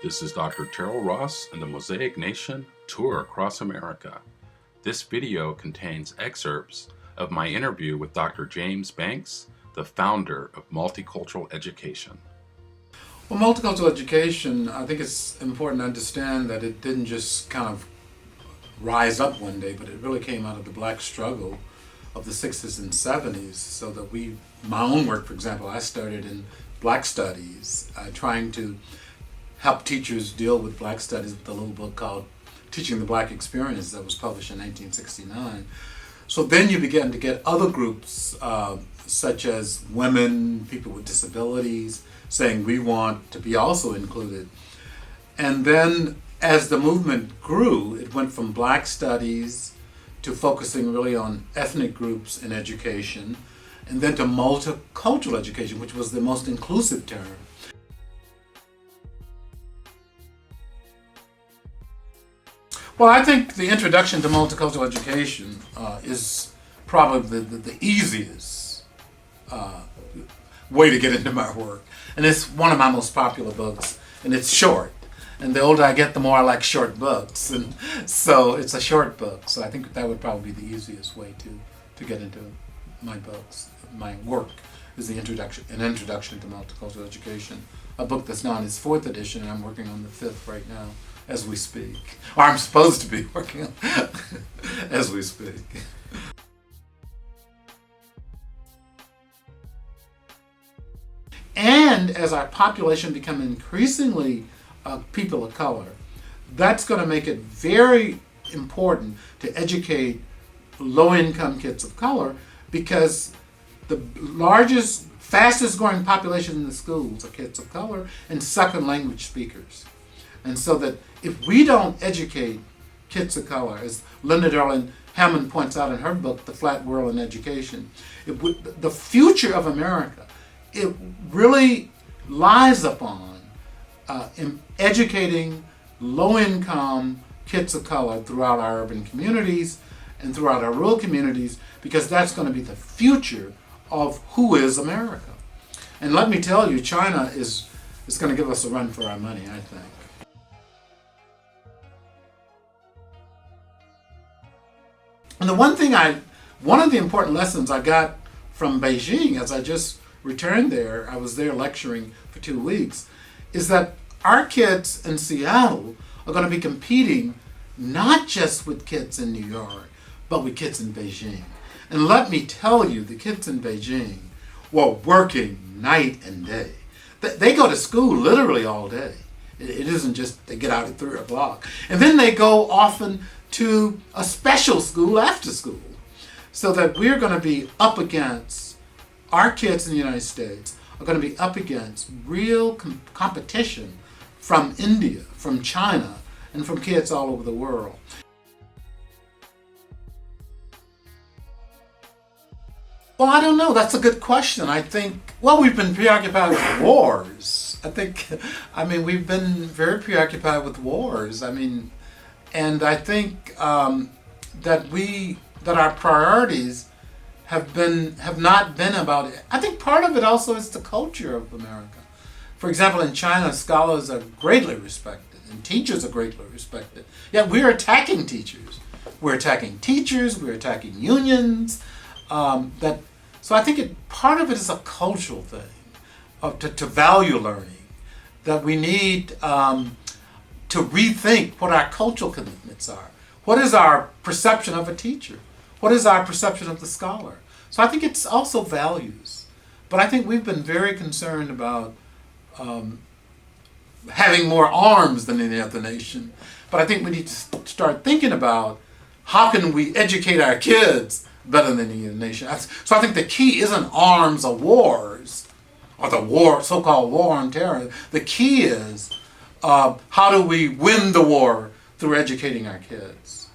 This is Dr. Terrell Ross and the Mosaic Nation Tour Across America. This video contains excerpts of my interview with Dr. James Banks, the founder of Multicultural Education. Well, multicultural education, I think it's important to understand that it didn't just kind of rise up one day, but it really came out of the black struggle of the 60s and 70s. So that my own work, for example, I started in black studies, trying to help teachers deal with black studies with a little book called Teaching the Black Experience that was published in 1969. So then you began to get other groups, such as women, people with disabilities, saying we want to be also included. And then as the movement grew, it went from black studies to focusing really on ethnic groups in education, and then to multicultural education, which was the most inclusive term. Well, I think the introduction to multicultural education is probably the easiest way to get into my work. And it's one of my most popular books, and it's short. And the older I get, the more I like short books. And so it's a short book. So I think that would probably be the easiest way to get into my books. My work is an introduction to multicultural education, a book that's now in its 4th edition, and I'm working on the 5th right now as we speak. Or I'm supposed to be working on as we speak. And as our population becomes increasingly people of color, that's going to make it very important to educate low-income kids of color, because the largest, fastest growing population in the schools are kids of color and second language speakers. And so that if we don't educate kids of color, as Linda Darling Hammond points out in her book, The Flat World in Education, the future of America, it really lies upon educating low-income kids of color throughout our urban communities and throughout our rural communities, because that's going to be the future of who is America. And let me tell you, China is going to give us a run for our money, I think. And one of the important lessons I got from Beijing, as I just returned there, I was there lecturing for 2 weeks, is that our kids in Seattle are going to be competing not just with kids in New York, but with kids in Beijing. And let me tell you, the kids in Beijing were working night and day. They go to school literally all day. It isn't just they get out at 3 o'clock. And then they go often to a special school after school. So that we're going to be up against, our kids in the United States are going to be up against real competition from India, from China, and from kids all over the world. Well, I don't know. That's a good question. I think, we've been preoccupied with wars. We've been very preoccupied with wars. And I think that our priorities have not been about it. I think part of it also is the culture of America. For example, in China, scholars are greatly respected and teachers are greatly respected. Yet we're attacking teachers. We're attacking teachers. We're attacking unions. So I think part of it is a cultural thing, to value learning, that we need to rethink what our cultural commitments are. What is our perception of a teacher? What is our perception of the scholar? So I think it's also values. But I think we've been very concerned about having more arms than any other nation. But I think we need to start thinking about how can we educate our kids better than any other nation. So I think the key isn't arms or wars, or the so-called war on terror. The key is how do we win the war through educating our kids.